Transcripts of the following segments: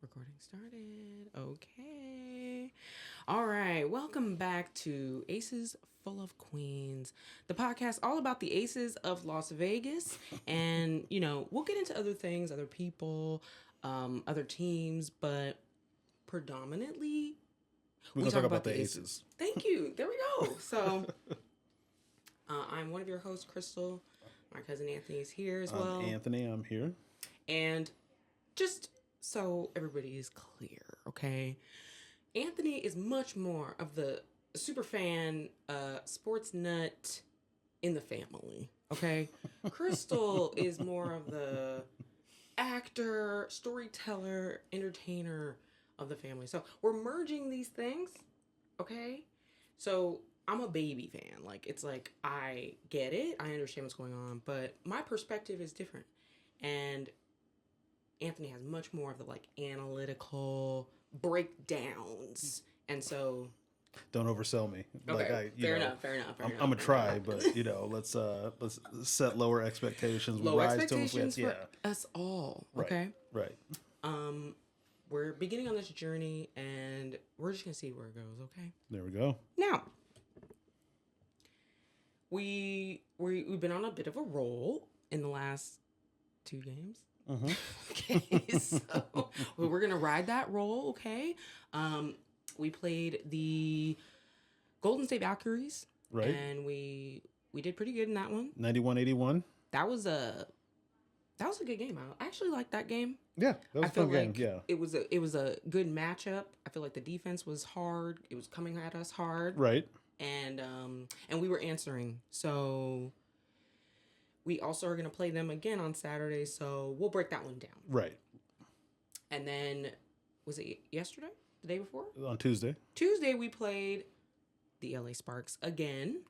Recording started. Okay. All right. Welcome back to Aces Full of Queens, the podcast all about the Aces of Las Vegas. And, we'll get into other things, other people, other teams, but predominantly We're we going to talk talk about about the the Aces. aces. Thank you. There we go. So I'm one of your hosts, Crystal. My cousin Anthony is here as well. I'm Anthony. I'm here. And just so everybody is clear, okay? Anthony is much more of the super fan, sports nut in the family, okay? Crystal is more of the actor, storyteller, entertainer of the family. So we're merging these things, okay? So I'm a baby fan. It's like I get it, I understand what's going on, but my perspective is different. And Anthony has much more of the analytical breakdowns, and so don't oversell me. Okay, fair enough. I'm gonna try, but let's set lower expectations. Lower expectations for us all. Okay, right. We're beginning on this journey, and we're just gonna see where it goes. Okay. There we go. Now, we've been on a bit of a roll in the last 2 games. Mm-hmm. Okay, so we're gonna ride that roll. Okay, we played the Golden State Valkyries, right, and we did pretty good in that one. 91-81. That was a good game. I actually liked that game. Yeah, that was a fun game. Yeah, it was a good matchup. I feel like the defense was hard. It was coming at us hard. Right, and we were answering. So we also are going to play them again on Saturday, so we'll break that one down. Right. And then, was it yesterday? The day before? On Tuesday. Tuesday, we played the LA Sparks again.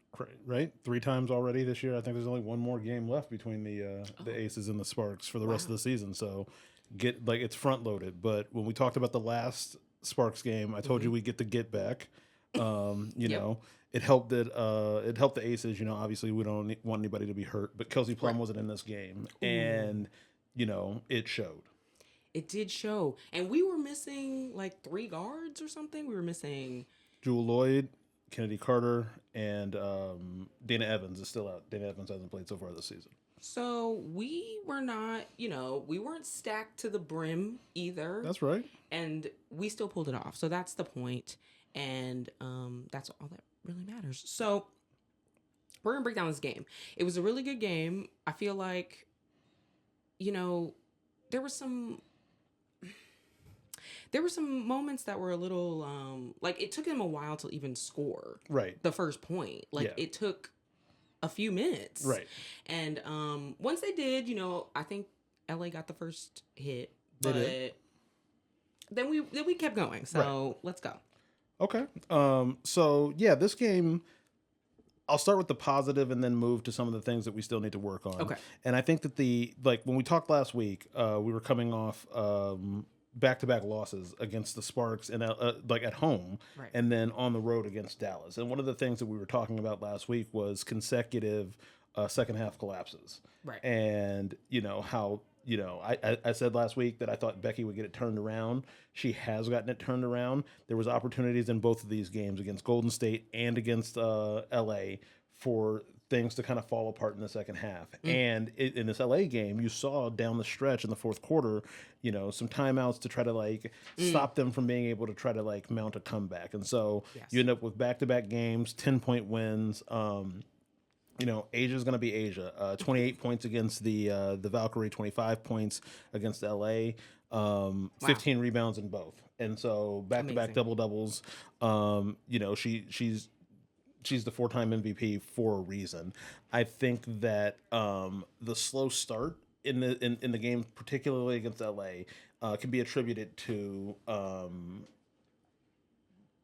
Right. 3 times already this year. I think there's only one more game left between the Aces and the Sparks for the rest of the season. So, it's front loaded. But when we talked about the last Sparks game, I told you we get the get back. Know, it helped that it helped the Aces. Obviously we don't want anybody to be hurt, but Kelsey Plum wasn't in this game, and it showed. It did show, and we were missing 3 guards or something. We were missing Jewel Lloyd, Kennedy Carter, and Dana Evans is still out. Dana Evans hasn't played so far this season. So we were not, we weren't stacked to the brim either. That's right. And we still pulled it off. So that's the point. And that's all that really matters. So we're going to break down this game. It was a really good game. I feel like, there were some moments that were a little, it took them a while to even score. Right. The first point. It took a few minutes. Right. And once they did, I think LA got the first hit. They but did. Then we kept going. So let's go. Okay. So yeah, this game, I'll start with the positive and then move to some of the things that we still need to work on. Okay. And I think that when we talked last week, we were coming off back-to-back losses against the Sparks and at home, right, and then on the road against Dallas. And one of the things that we were talking about last week was consecutive second half collapses. Right. And how I said last week that I thought Becky would get it turned around. She has gotten it turned around. There was opportunities in both of these games against Golden State and against LA for things to kind of fall apart in the second half. And in this LA game, you saw down the stretch in the fourth quarter, some timeouts to try to stop them from being able to try to mount a comeback. And so you end up with back-to-back games, 10-point wins. Asia's going to be Asia. 28 points against the Valkyrie, 25 points against LA, 15 rebounds in both. And so back-to-back double-doubles. She's the 4-time MVP for a reason. I think that the slow start in the game, particularly against LA, can be attributed to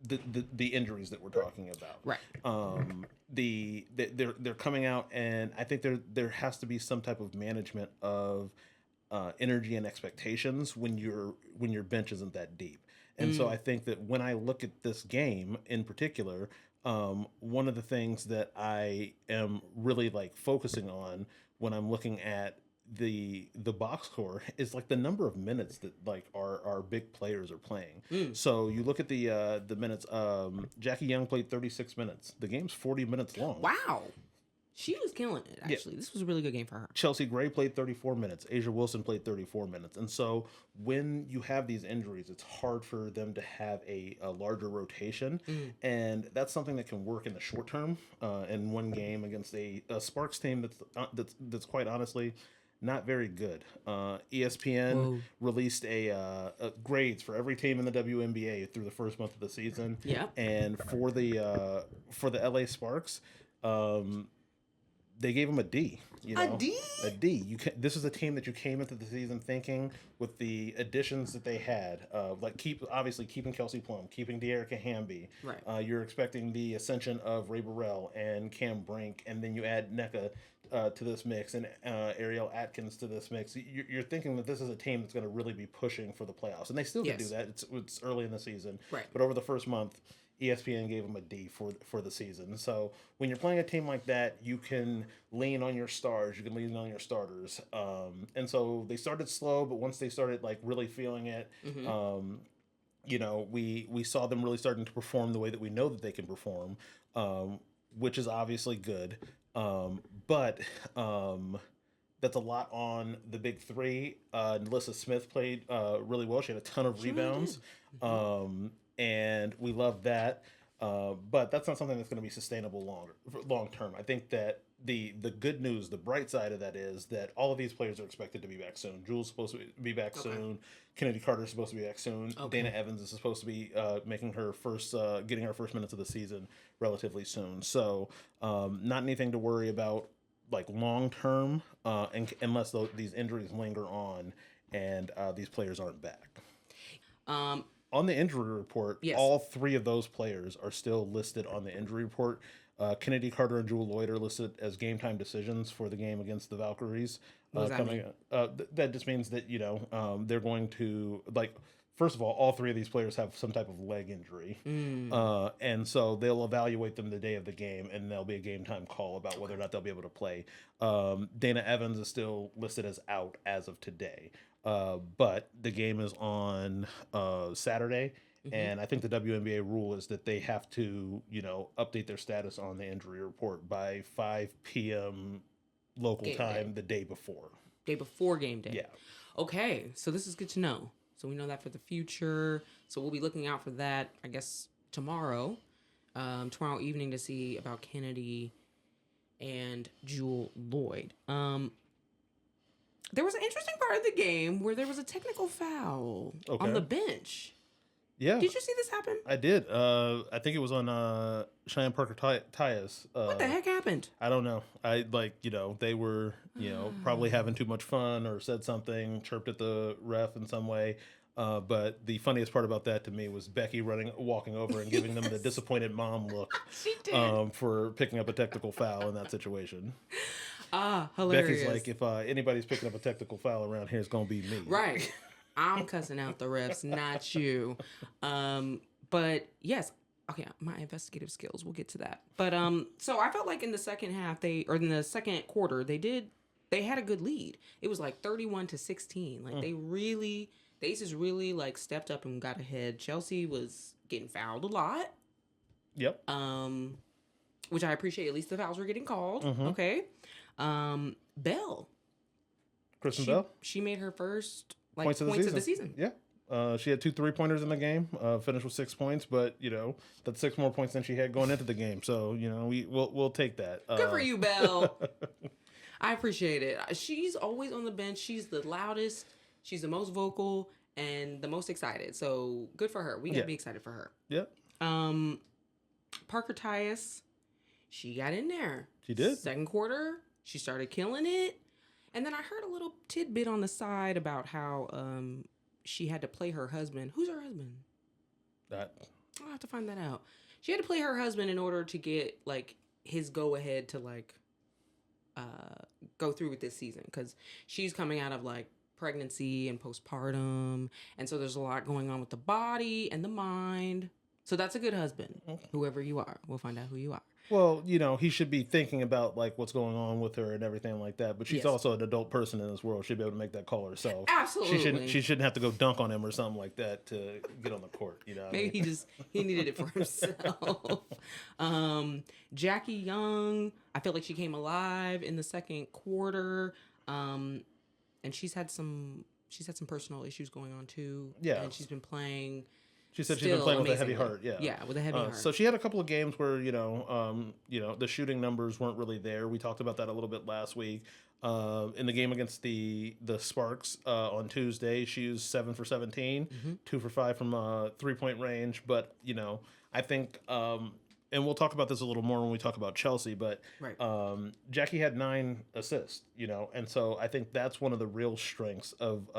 the injuries that we're talking about. Right. They're coming out, and I think there has to be some type of management of energy and expectations when your bench isn't that deep. And so I think that when I look at this game in particular, one of the things that I am really focusing on when I'm looking at the box score is like the number of minutes that like our big players are playing. Mm. So you look at the minutes. Jackie Young played 36 minutes. The game's 40 minutes long. Wow. She was killing it, actually. This was a really good game for her. Chelsea Gray played 34 minutes. Asia Wilson played 34 minutes. And so when you have these injuries, it's hard for them to have a larger rotation. And that's something that can work in the short term in one game against a Sparks team that's quite honestly not very good. ESPN released a grades for every team in the WNBA through the first month of the season. Yeah. And for the LA Sparks, they gave him a D. You know? A D? A D. This is a team that you came into the season thinking with the additions that they had, obviously keeping Kelsey Plum, keeping De'Erica Hamby. Right. You're expecting the ascension of Ray Burrell and Cam Brink, and then you add NECA to this mix and Ariel Atkins to this mix. You're thinking that this is a team that's going to really be pushing for the playoffs, and they still can do that. It's early in the season, right? But over the first month, ESPN gave them a D for the season. So when you're playing a team like that, you can lean on your stars, you can lean on your starters. And so they started slow, but once they started like really feeling it, you know, we saw them really starting to perform the way that we know that they can perform, which is obviously good. But that's a lot on the big three. Nalissa Smith played really well. She had a ton of rebounds. And we love that. But that's not something that's going to be sustainable long term. I think that the good news, the bright side of that is that all of these players are expected to be back soon. Jewel's supposed to be back soon. Kennedy Carter's supposed to be back soon. Dana Evans is supposed to be making her first, getting her first minutes of the season relatively soon. So not anything to worry about like long term, unless these injuries linger on and these players aren't back. On the injury report, all three of those players are still listed on the injury report. Kennedy Carter and Jewel Lloyd are listed as game time decisions for the game against the Valkyries. What does that mean? That just means that, you know, they're going to, like, first of all three of these players have some type of leg injury. And so they'll evaluate them the day of the game, and there'll be a game time call about whether or not they'll be able to play. Dana Evans is still listed as out as of today. But the game is on Saturday, and I think the WNBA rule is that they have to, you know, update their status on the injury report by 5 p.m. local game time day. The day before. Day before game day. Yeah. Okay, so this is good to know. So we know that for the future. So we'll be looking out for that, I guess, tomorrow evening to see about Kennedy and Jewel Lloyd. There was an interesting part of the game where there was a technical foul on the bench. Yeah. Did you see this happen? I did. I think it was on Cheyenne Parker Tyus. What the heck happened? I don't know. They were, probably having too much fun or said something, chirped at the ref in some way. But the funniest part about that to me was Becky walking over and giving them the disappointed mom look. She did. For picking up a technical foul in that situation. Hilarious. Becky's like, if anybody's picking up a technical foul around here, it's going to be me. Right. I'm cussing out the refs, not you. But yes, okay, my investigative skills, we'll get to that. But so I felt like in the second half, in the second quarter, they had a good lead. It was like 31-16. Like the Aces really like stepped up and got ahead. Chelsea was getting fouled a lot. Yep. Which I appreciate. At least the fouls were getting called. Okay. Bell. Kristen Bell. She made her first points of the season. Yeah. She had 2 3-pointers in the game, finished with 6 points, but, that's 6 more points than she had going into the game. So, we'll take that. Good for you, Belle. I appreciate it. She's always on the bench. She's the loudest. She's the most vocal and the most excited. So good for her. We got to be excited for her. Yep. Parker Tyus, she got in there. She did. Second quarter, she started killing it. And then I heard a little tidbit on the side about how she had to play her husband. Who's her husband? I'll have to find that out. She had to play her husband in order to get like his go ahead to like go through with this season, because she's coming out of like pregnancy and postpartum, and so there's a lot going on with the body and the mind. So that's a good husband. Whoever you are, we'll find out who you are. Well, he should be thinking about like what's going on with her and everything like that. But she's Yes. also an adult person in this world. She'd be able to make that call herself. Absolutely. She shouldn't have to go dunk on him or something like that to get on the court. You know. What I Maybe mean? he needed it for himself. Jackie Young, I feel like she came alive in the second quarter, and she's had some personal issues going on too. Yeah. And she's been playing. She said she's been playing with a heavy heart. Yeah. Yeah, with a heavy heart. So she had a couple of games where the shooting numbers weren't really there. We talked about that a little bit last week. In the game against the Sparks on Tuesday, she was 7 for 17, 2 for 5 from 3-point range. But I think, and we'll talk about this a little more when we talk about Chelsea. But Right. Jackie had 9 assists, and so I think that's one of the real strengths of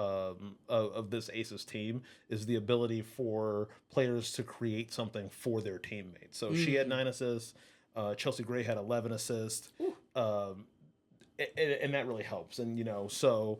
this Aces team is the ability for players to create something for their teammates. So she had 9 assists. Chelsea Gray had 11 assists. And that really helps. And so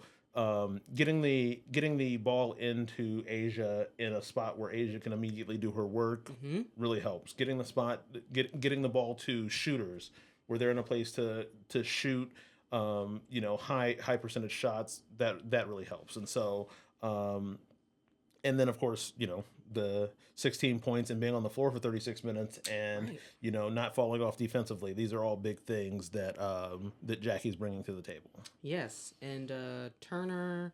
getting the ball into Asia in a spot where Asia can immediately do her work really helps. Getting the ball to shooters where they're in a place to shoot high percentage shots, that really helps. And so and then of course the 16 points and being on the floor for 36 minutes and not falling off defensively. These are all big things that Jackie's bringing to the table. Yes, and Brianna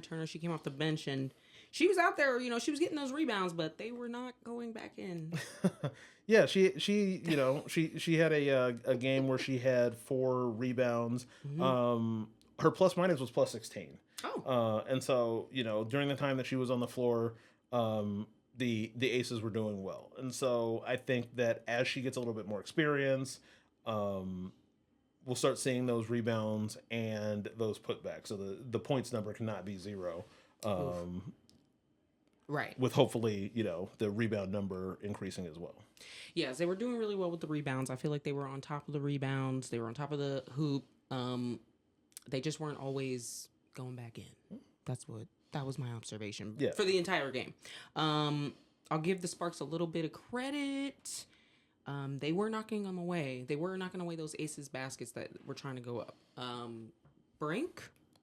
Turner, she came off the bench and she was out there. She was getting those rebounds, but they were not going back in. Yeah, she had a game where she had 4 rebounds. Her plus minus was plus 16. Oh. And so during the time that she was on the floor, the Aces were doing well. And so I think that as she gets a little bit more experience, we'll start seeing those rebounds and those putbacks. So the points number cannot be 0. Right. With hopefully, the rebound number increasing as well. Yes, they were doing really well with the rebounds. I feel like they were on top of the rebounds. They were on top of the hoop. They just weren't always going back in. That was my observation for the entire game. I'll give the Sparks a little bit of credit. They were knocking them away. They were knocking away those Aces baskets that were trying to go up.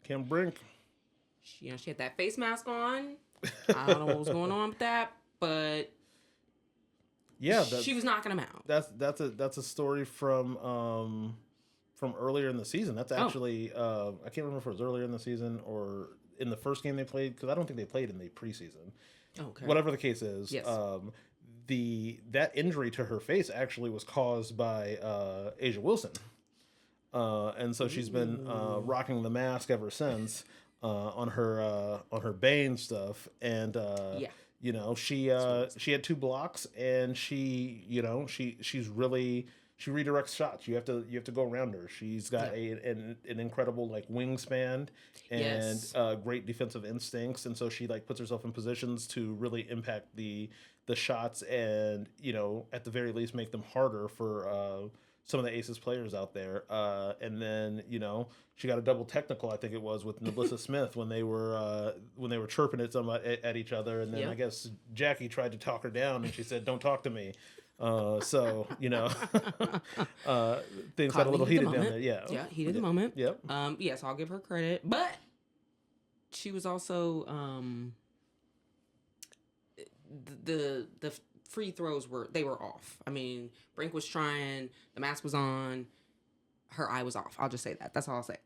Kim Brink. She had that face mask on. I don't know what was going on with that, but yeah, she was knocking them out. That's a story from earlier in the season. That's actually I can't remember if it was earlier in the season or in the first game they played, because I don't think they played in the preseason. Okay. Whatever the case is, yes. That injury to her face actually was caused by Asia Wilson, and so she's been rocking the mask ever since on her Bane stuff, and she had 2 blocks, and she redirects shots. You have to go around her. She's got an incredible wingspan and great defensive instincts, and so she puts herself in positions to really impact the shots and at the very least make them harder for some of the Aces players out there. And then she got a double technical, I think it was, with Melissa Smith when they were chirping at each other, and then I guess Jackie tried to talk her down, and she said, "Don't talk to me." So things got a little heated down there. Yeah, heated the moment. Yep. Yes, I'll give her credit, but she was also the free throws were off. I mean, Brink was trying, the mask was on, her eye was off. I'll just say that. That's all I'll say.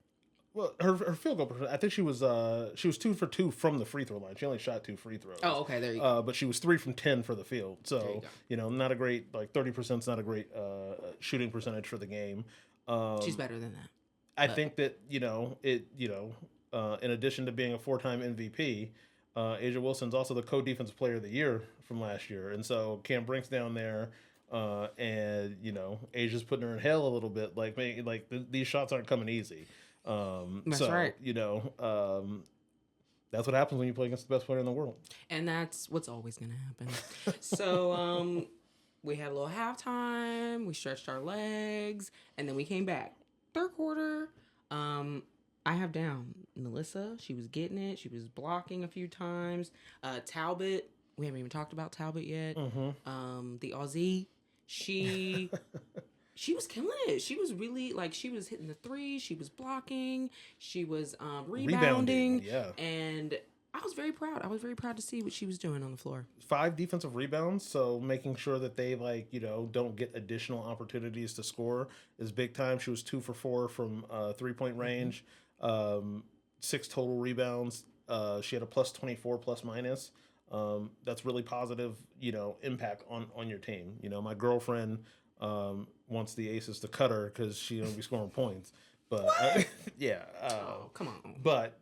Well, her field goal, I think she was 2 for 2 from the free throw line. She only shot 2 free throws. Oh, okay, there you go. But she was 3 from 10 for the field. So not a great 30% is not a great shooting percentage for the game. She's better than that. I think that in addition to being a 4-time MVP, Asia Wilson's also the co-defensive player of the year from last year, and so Cam Brink's down there. And Asia's putting her in hell a little bit. These shots aren't coming easy. That's so, right. That's what happens when you play against the best player in the world. And that's what's always going to happen. So we had a little halftime. We stretched our legs, and then we came back. Third quarter, I have down Melissa. She was getting it. She was blocking a few times. Talbot we haven't even talked about Talbot yet. Mm-hmm. The Aussie, she was killing it. She was really she was hitting the three. She was blocking. She was rebounding. Yeah. And I was very proud. I was very proud to see what she was doing on the floor. 5 defensive rebounds, so making sure that they don't get additional opportunities to score is big time. She was 2 for 4 from 3-point range, 6 total rebounds. She had a plus 24 plus minus. That's really positive, impact on your team. My girlfriend wants the Aces to cut her because she don't be scoring points, but yeah. Oh, come on. But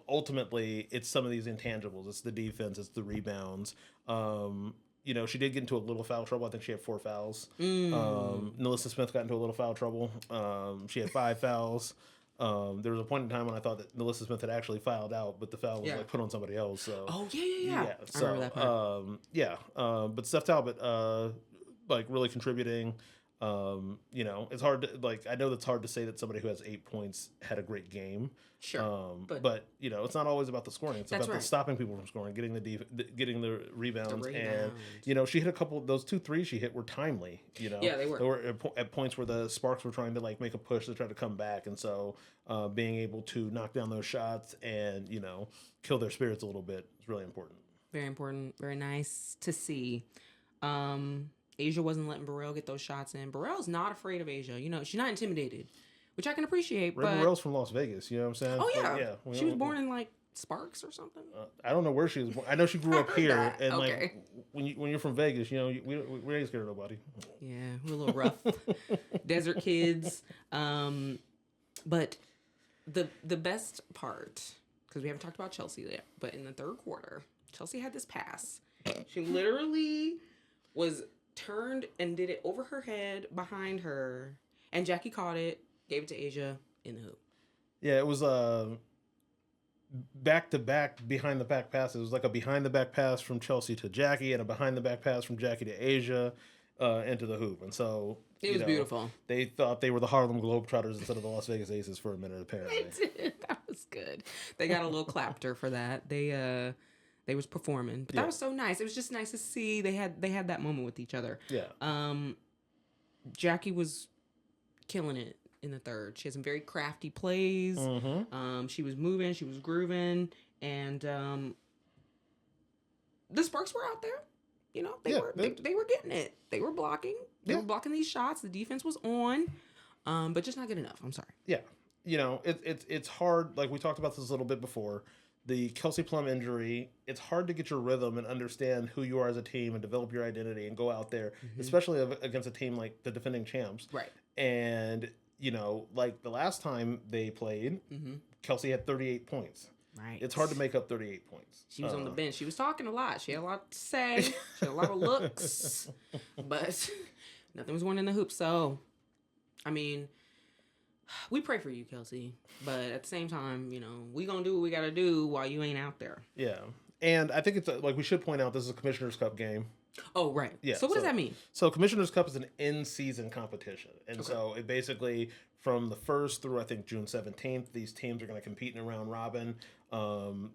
ultimately, it's some of these intangibles. It's the defense. It's the rebounds. She did get into a little foul trouble. I think she had 4 fouls. Nalissa Smith got into a little foul trouble. She had 5 fouls. There was a point in time when I thought that Nalissa Smith had actually fouled out, but the foul was put on somebody else. So yeah. So I remember that part. but Steph Talbot, really contributing. It's hard to I know that's hard to say that somebody who has 8 points had a great game. Sure, but it's not always about the scoring. It's about the stopping people from scoring, getting the rebounds, and she hit a couple. Those 2 threes she hit were timely. Yeah, they were. They were at points where the Sparks were trying to make a push to try to come back, and so being able to knock down those shots and kill their spirits a little bit is really important. Very important. Very nice to see. Asia wasn't letting Burrell get those shots in. Burrell's not afraid of Asia. She's not intimidated, which I can appreciate. Ray Burrell's from Las Vegas. You know what I'm saying? Oh, yeah. She was born in, Sparks or something? I don't know where she was born. I know she grew up here. That. And, okay. when you're from Vegas, we ain't scared of nobody. Yeah, we're a little rough. Desert kids. But the best part, because we haven't talked about Chelsea yet, but in the third quarter, Chelsea had this pass. She literally was turned and did it over her head, behind her, and Jackie caught it, gave it to Asia in the hoop. Yeah, it was back-to-back behind-the-back passes. It was like a behind-the-back pass from Chelsea to Jackie and a behind-the-back pass from Jackie to Asia into the hoop. And so it was beautiful. They thought they were the Harlem Globetrotters instead of the Las Vegas Aces for a minute, apparently. They did. That was good. They got a little clapter for that. They was performing, but that was so nice. It was just nice to see they had that moment with each other. Yeah. Jackie was killing it in the third. She had some very crafty plays. Mm-hmm. She was moving, she was grooving, and the Sparks were out there. They were getting it. They were blocking. They were blocking these shots. The defense was on, but just not good enough. I'm sorry. Yeah. It's hard. Like we talked about this a little bit before. The Kelsey Plum injury, it's hard to get your rhythm and understand who you are as a team and develop your identity and go out there, especially against a team like the defending champs. Right. And, the last time they played, Kelsey had 38 points. Right. It's hard to make up 38 points. She was on the bench. She was talking a lot. She had a lot to say. She had a lot of looks. But nothing was going in the hoop. So, I mean, we pray for you, Kelsey. But at the same time, we going to do what we got to do while you ain't out there. Yeah. And I think it's we should point out this is a Commissioner's Cup game. Oh, right. Yeah. So what does that mean? So Commissioner's Cup is an in-season competition. And so it basically, from the 1st through, I think, June 17th, these teams are going to compete in a round robin.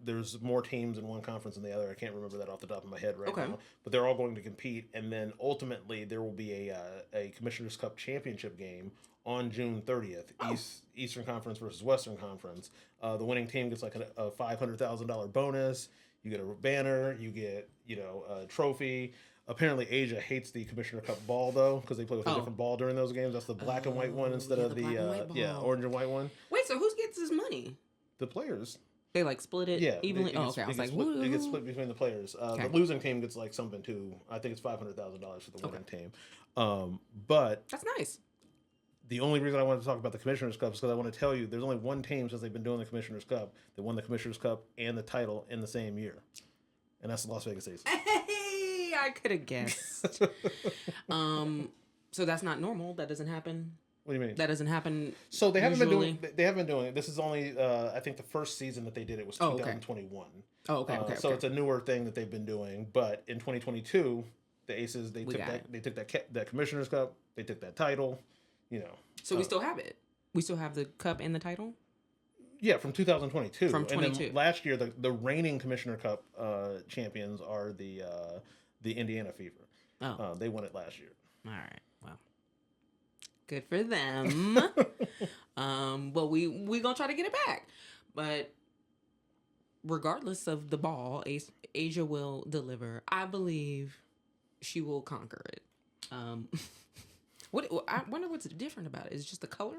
There's more teams in one conference than the other. I can't remember that off the top of my head right now. But they're all going to compete. And then ultimately, there will be a Commissioner's Cup championship game on June 30th, Eastern Conference versus Western Conference. The winning team gets a $500,000 bonus. You get a banner. You get, a trophy. Apparently, Asia hates the Commissioner Cup ball, though, because they play with a different ball during those games. That's the black and white one instead of the orange and white one. Wait, so who gets this money? The players. They split it evenly? Okay. It gets split between the players. The losing team gets something too. I think it's $500,000 for the winning team. But that's nice. The only reason I wanted to talk about the Commissioner's Cup is because I want to tell you there's only one team since they've been doing the Commissioner's Cup that won the Commissioner's Cup and the title in the same year. And that's the Las Vegas Aces. Hey, I could have guessed. So that's not normal. That doesn't happen. What do you mean? That doesn't happen. So they haven't been doing. They haven't been doing it. This is only. I think the first season that they did it was 2021. Oh, okay. So it's a newer thing that they've been doing. But in 2022, the Aces they took that Commissioner's Cup. They took that title. So we still have it. We still have the cup and the title. Yeah, from 2022. From And then 22. last year, the reigning Commissioner Cup champions are the Indiana Fever. Oh, They won it last year. all right. Well, good for them. But we gonna try to get it back. But regardless of the ball, Asia will deliver. I believe she will conquer it. What I wonder what's different about it. Is it just the color?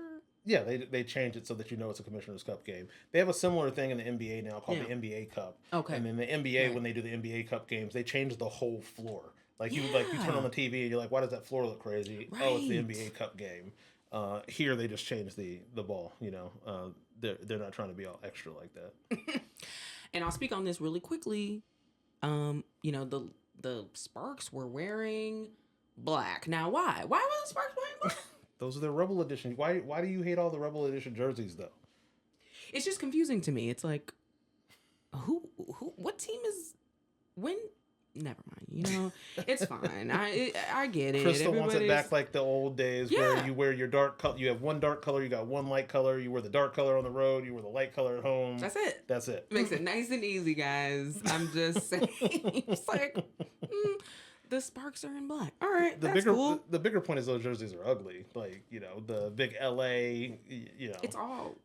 Yeah, they changed it so that you know it's a Commissioner's Cup game. They have a similar thing in the NBA now called the NBA Cup. Okay. And in the NBA, Right. when they do the NBA Cup games, they change the whole floor. Like you turn on the TV and you're like, why does that floor look crazy? Right. Oh, it's the NBA Cup game. Here they just change the ball. You know, they're not trying to be all extra like that. And I'll speak on this really quickly. You know, the Sparks were wearing black. Now, why? Why were the Sparks wearing black? Those are their Rebel Edition. Why do you hate all the Rebel Edition jerseys though? It's just confusing to me. It's like, who, what team is when? Never mind. You know, it's fine. I get it. Crystal wants it Everybody's- back like the old days where you wear your dark color. You have one dark color. You got one light color. You wear the dark color on the road. You wear the light color at home. That's it. That's it. Makes it nice and easy, guys. I'm just saying. It's like, the Sparks are in black. All right, that's cool. The bigger point is those jerseys are ugly. Like, you know, the big LA, you know. It's all.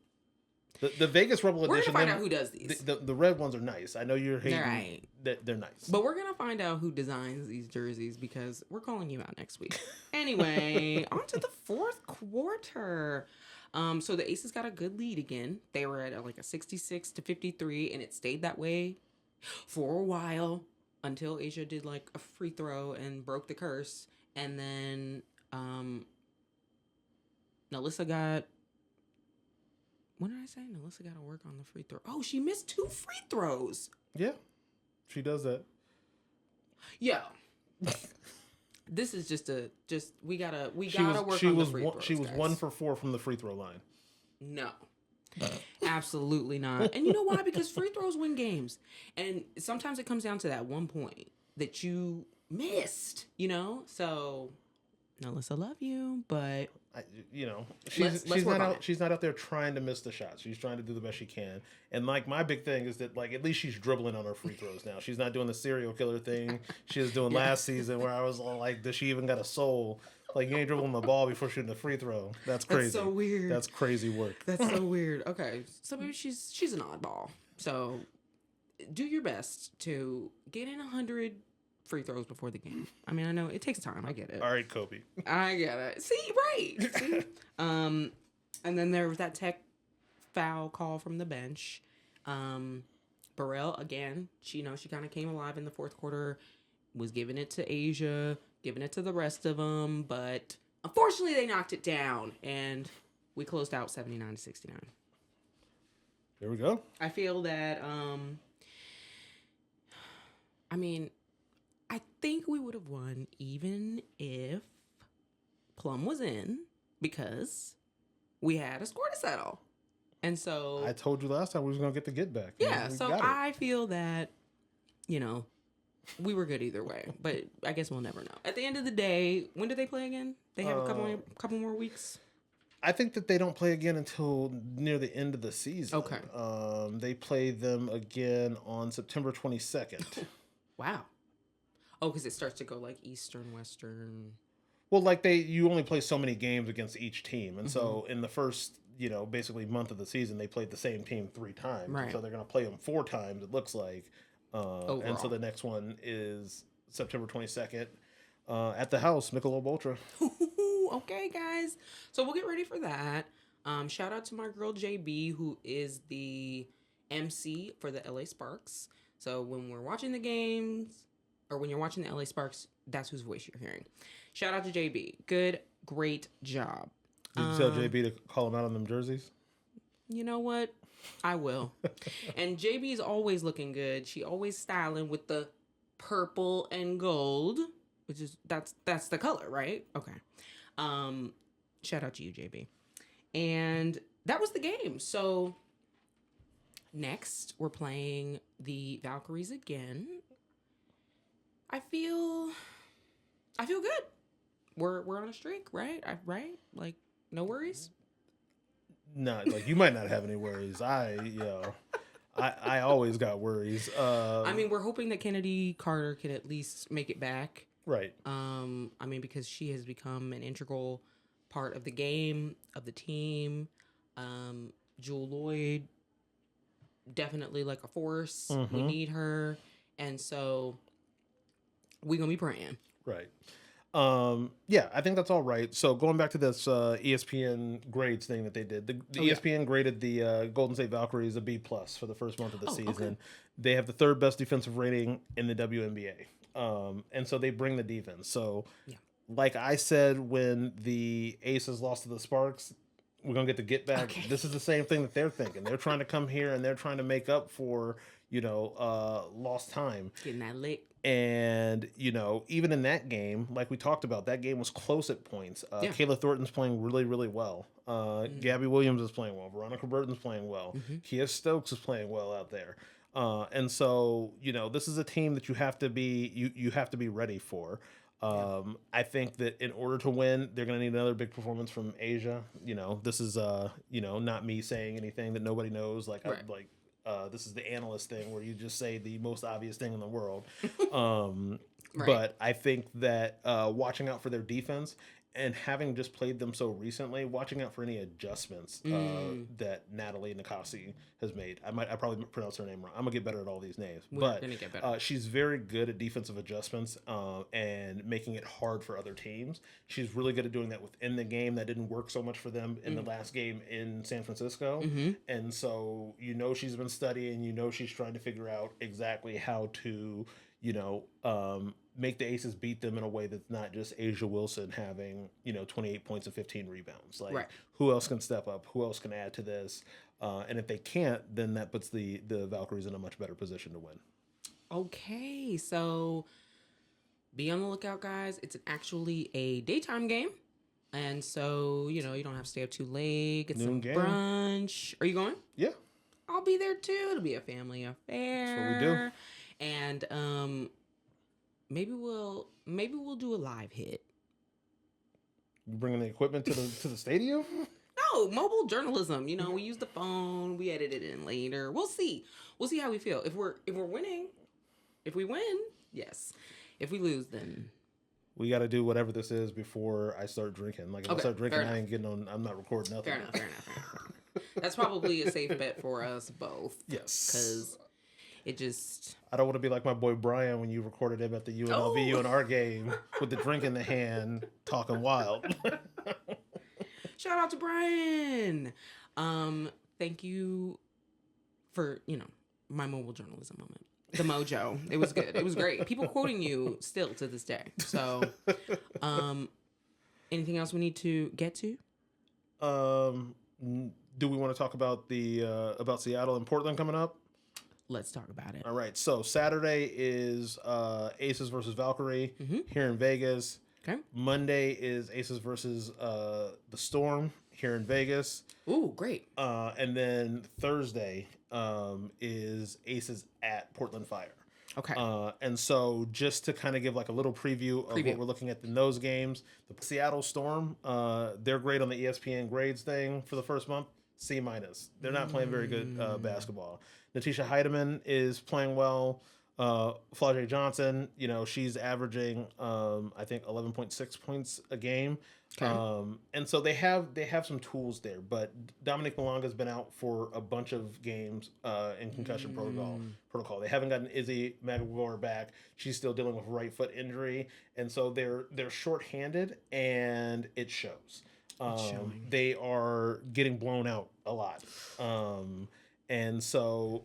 The Vegas Rebel We're Edition. gonna find out who does these. The red ones are nice. I know you're hating. They're right. They're nice. But we're gonna find out who designs these jerseys because we're calling you out next week. Anyway, on to the fourth quarter. So the Aces got a good lead again. They were at like a 66-53, and it stayed that way for a while until Asia did like a free throw and broke the curse. And then Nalissa got. What did I say? Nalissa got to work on the free throw. Oh, she missed 2 free throws. Yeah, she does that. Yeah. This is we gotta work She on the free throws. She was guys. 1 for 4 from the free throw line. No. Absolutely not. And you know why? Because free throws win games. And sometimes it comes down to that one point that you missed, you know? So Nalissa, love you, but she's let's work not on out. it. She's not out there trying to miss the shots. She's trying to do the best she can. And like my big thing is that like at least she's dribbling on her free throws now. She's not doing the serial killer thing she was doing last season where I was all like, does she even got a soul? Like you ain't dribbling the ball before shooting the free throw. That's crazy. That's so weird. That's crazy work. That's so weird. Okay, so maybe she's an oddball. So do your best to get in 100 free throws before the game. I mean, I know it takes time. I get it. All right, Kobe. I get it. See, right. See? And then there was that tech foul call from the bench. Burrell, again, she kind of came alive in the fourth quarter, was giving it to Asia, giving it to the rest of them, but unfortunately they knocked it down, and we closed out 79-69. There we go. I feel that, I mean, I think we would have won even if Plum was in because we had a score to settle. And so I told you last time we was going to get the get back. yeah, We so got it. I feel that, we were good either way, but I guess we'll never know. At the end of the day, when do they play again? They have a couple more weeks. I think that they don't play again until near the end of the season. Okay. They play them again on September 22nd. Wow. Oh, because it starts to go like Eastern, Western. Well, like you only play so many games against each team, and so in the first, basically month of the season, they played the same team 3 times. Right. So they're going to play them 4 times. It looks like, and so Overall. the next one is September 22nd at the house, Michelob Ultra. Okay, guys. So we'll get ready for that. Shout out to my girl JB, who is the MC for the LA Sparks. So when we're watching the games, or when you're watching the LA Sparks, that's whose voice you're hearing. Shout out to JB. Great job. Did you tell JB to call him out on them jerseys? You know what? I will. And JB is always looking good. She always styling with the purple and gold, which is that's the color, right? Okay. Shout out to you, JB. And that was the game. So next we're playing the Valkyries again. I feel good. We're on a streak, right? Right? Like no worries. not like you might not have any worries. I always got worries. I mean, we're hoping that Kennedy Carter can at least make it back. Right. I mean, because she has become an integral part of the game, of the team. Jewel Lloyd, definitely like a force. We need her. And so we're going to be praying. Right. Yeah, I think that's all right. So going back to this ESPN grades thing that they did, the ESPN graded the Golden State Valkyries a B plus for the first month of the season. Okay. They have the third best defensive rating in the WNBA, and so they bring the defense. So, like I said, when the Aces lost to the Sparks, we're gonna get back. Okay. This is the same thing that they're thinking. They're trying to come here and they're trying to make up for lost time. Getting that lick. And, even in that game, like we talked about, that game was close at points. Kayla Thornton's playing really, really well. Gabby Williams is playing well. Veronica Burton's playing well. Kia Stokes is playing well out there. And so, this is a team that you have to be you have to be ready for. I think that in order to win, they're going to need another big performance from Asia. This is not me saying anything that nobody knows. Like, right. This is the analyst thing where you just say the most obvious thing in the world. Right. But I think that watching out for their defense and having just played them so recently, watching out for any adjustments that Natalie Nakasi has made. I probably pronounced her name wrong. I'm gonna get better at all these names. We're gonna get better. She's very good at defensive adjustments and making it hard for other teams. She's really good at doing that within the game. That didn't work so much for them in the last game in San Francisco. And so she's been studying. She's trying to figure out exactly how to make the Aces beat them in a way that's not just Asia Wilson having 28 points and 15 rebounds. Like, right. Who else can step up? Who else can add to this? And if they can't, then that puts the Valkyries in a much better position to win. Okay, so be on the lookout, guys. It's actually a daytime game, and so you don't have to stay up too late. Get some brunch. Are you going? Yeah, I'll be there too. It'll be a family affair. That's what we do. And maybe we'll do a live hit. You bringing the equipment to the stadium? No, mobile journalism. We use the phone. We edit it in later. We'll see. We'll see how we feel. If we're winning, if we win, yes. If we lose, then we got to do whatever this is before I start drinking. Like if I start drinking, I ain't getting on. I'm not recording nothing. Fair enough. That's probably a safe bet for us both. Yes, because it just... I don't want to be like my boy Brian when you recorded him at the UNLV UNR game with the drink in the hand, talking wild. Shout out to Brian. Thank you for, my mobile journalism moment. The mojo. It was good. It was great. People quoting you still to this day. So, anything else we need to get to? Do we want to talk about about Seattle and Portland coming up? Let's talk about it. All right. So Saturday is Aces versus Valkyrie here in Vegas. Okay. Monday is Aces versus the Storm here in Vegas. Ooh, great. And then Thursday is Aces at Portland Fire. Okay. And so just to kind of give like a little preview of what we're looking at in those games, the Seattle Storm, they're great on the ESPN grades thing for the first month. C-. They're not playing very good basketball. Natisha Heidemann is playing well. Flau'jae Johnson, she's averaging, I think 11.6 points a game. Okay. And so they have some tools there, but Dominique Malonga's been out for a bunch of games in concussion protocol. They haven't gotten Izzy Magagor back. She's still dealing with right foot injury, and so they're shorthanded, and it shows. They are getting blown out a lot, and so.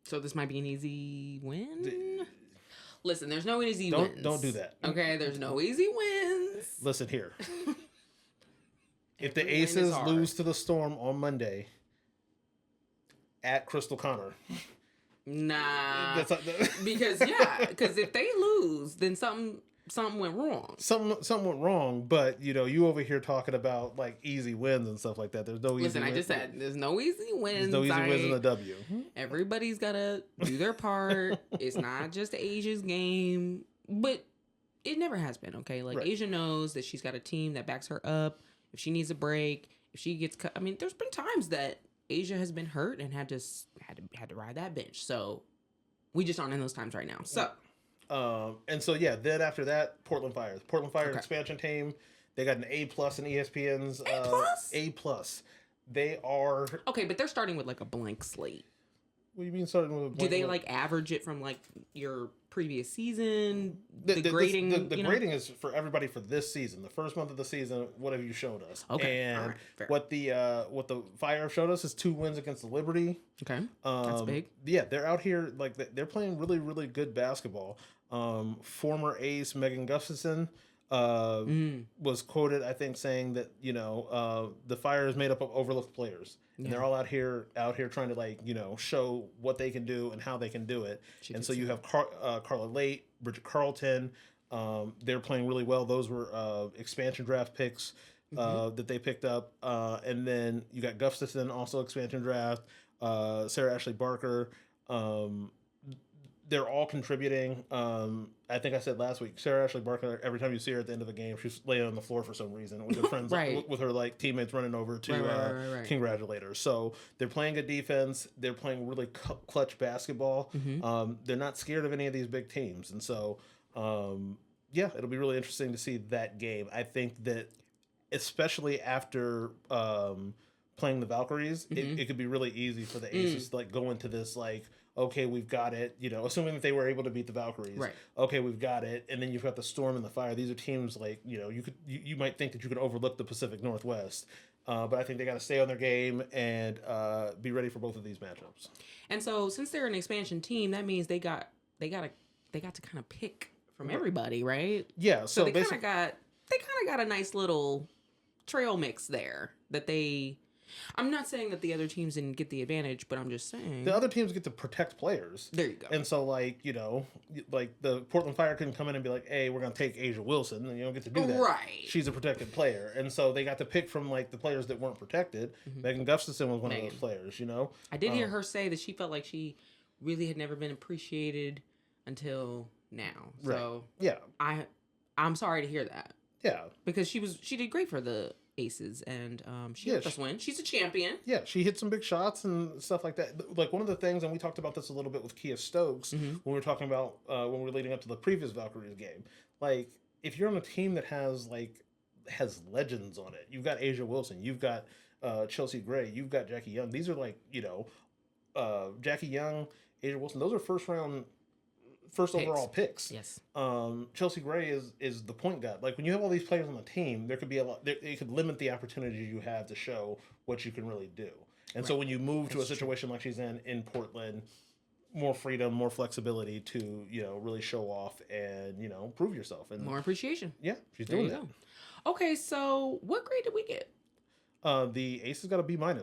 So this might be an easy win? Listen, there's no easy wins. Don't do that. Okay, there's no easy wins. Listen here. If the Aces lose to the Storm on Monday at Crystal Connor. Nah. Because if they lose, then something went wrong. Something went wrong, but you over here talking about like easy wins and stuff like that. There's no easy Listen, I just said there's no easy wins. There's no easy wins in the W. Everybody's gotta do their part. It's not just Asia's game, but it never has been, okay? Like, right. Asia knows that she's got a team that backs her up. If she needs a break, if she gets cut, I mean, there's been times that Asia has been hurt and had to ride that bench. So we just aren't in those times right now. So and so yeah, then after that, Portland Fire Okay. expansion team. They got an A+ in ESPN's A+. They are. okay, but they're starting with like a blank slate. What do you mean starting with? Do they like average it from like your previous season? The grading, the grading is for everybody for this season. The first month of the season, what have you showed us? Okay, and all right, fair. what the Fire have showed us is 2 wins against the Liberty. Okay, that's big. Yeah, they're out here like they're playing really really good basketball. Former ace Megan Gustafson was quoted, I think, saying that the Fire is made up of overlooked players. And they're all out here trying to like show what they can do and how they can do it. And so you have Carla Late, Bridget Carlton. They're playing really well. Those were expansion draft picks that they picked up. And then you got Gustafson, also expansion draft. Sarah Ashley Barker. They're all contributing. I think I said last week, Sarah Ashley Barker, every time you see her at the end of the game, she's laying on the floor for some reason with her friends, Right. with her like teammates running over to Right. congratulate her. So they're playing good defense. They're playing really clutch basketball. They're not scared of any of these big teams. And so, yeah, it'll be really interesting to see that game. I think that especially after playing the Valkyries, it could be really easy for the Aces to like go into this like, okay, we've got it, assuming that they were able to beat the Valkyries. Right. Okay, we've got it. And then you've got the Storm and the Fire. These are teams like, you might think that you could overlook the Pacific Northwest. But I think they got to stay on their game and be ready for both of these matchups. And so since they're an expansion team, that means they got to kind of pick from everybody, right? Yeah. So they kind of got a nice little trail mix there that they. I'm not saying that the other teams didn't get the advantage, but I'm just saying the other teams get to protect players. There you go. And so, like, like the Portland Fire couldn't come in and be like, hey, we're going to take Asia Wilson. And you don't get to do that. Right. She's a protected player. And so they got to pick from, like, the players that weren't protected. Megan Gustafson was one of those players, I did hear her say that she felt like she really had never been appreciated until now. So, yeah. I'm sorry to hear that. Yeah. Because she did great for the Aces, and she helped us win. She's a champion. Yeah, she hit some big shots and stuff like that. Like one of the things, and we talked about this a little bit with Kia Stokes when we were talking about when we were leading up to the previous Valkyries game. Like, if you're on a team that has legends on it, you've got Asia Wilson, you've got Chelsea Gray, you've got Jackie Young. These are like Jackie Young, Asia Wilson. Those are first overall picks. Yes. Chelsea Gray is the point guard. Like when you have all these players on the team, there could be a lot. It could limit the opportunities you have to show what you can really do. And so when you move to a situation like she's in Portland, more freedom, more flexibility to really show off and prove yourself and More appreciation. Yeah, she's doing that. Go. Okay, so what grade did we get? The Aces got a B-. Wow.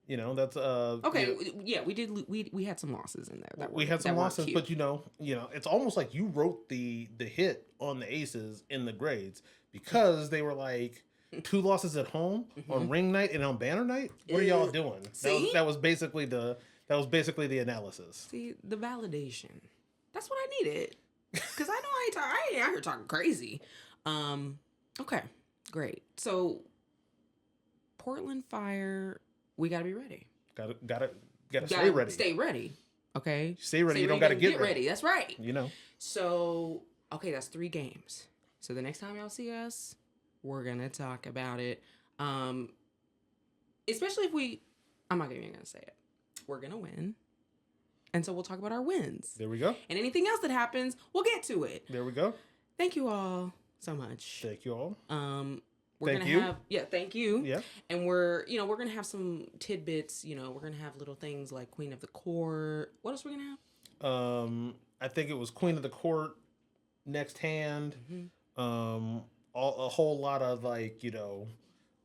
That's okay. Yeah, we did. We had some losses in there. We had some losses, but it's almost like you wrote the hit on the Aces in the grades because they were like 2 losses at home on ring night and on banner night. What are y'all doing? See? That was basically the analysis. See, the validation. That's what I needed. Because I know I ain't out here talking crazy. Okay, great. So Portland Fire. We gotta be ready. Gotta stay ready. Stay ready. Okay. Stay ready. You don't gotta get ready. That's right. So okay, that's 3 games. So the next time y'all see us, we're gonna talk about it. Especially if I'm not even gonna say it. We're gonna win. And so we'll talk about our wins. There we go. And anything else that happens, we'll get to it. There we go. Thank you all so much. Thank you all. Thank you. Yeah. And we're gonna have some tidbits. We're gonna have little things like Queen of the Court. What else are we gonna have? I think it was Queen of the Court, Next Hand, a whole lot of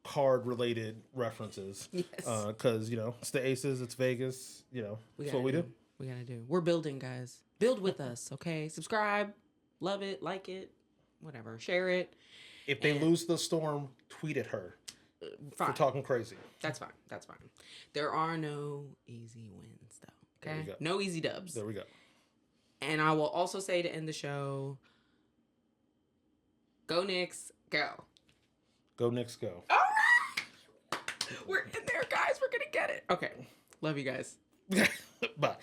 card related references. Yes. Because it's the Aces, it's Vegas. That's what we do. We gotta do. We're building, guys. Build with us, okay? Subscribe, love it, like it, whatever, share it. If they lose the Storm, tweet at her for talking crazy. That's fine. There are no easy wins, though. Okay? No easy dubs. There we go. And I will also say to end the show, go Knicks, go. Go Knicks, go. All right. We're in there, guys. We're going to get it. Okay. Love you guys. Bye.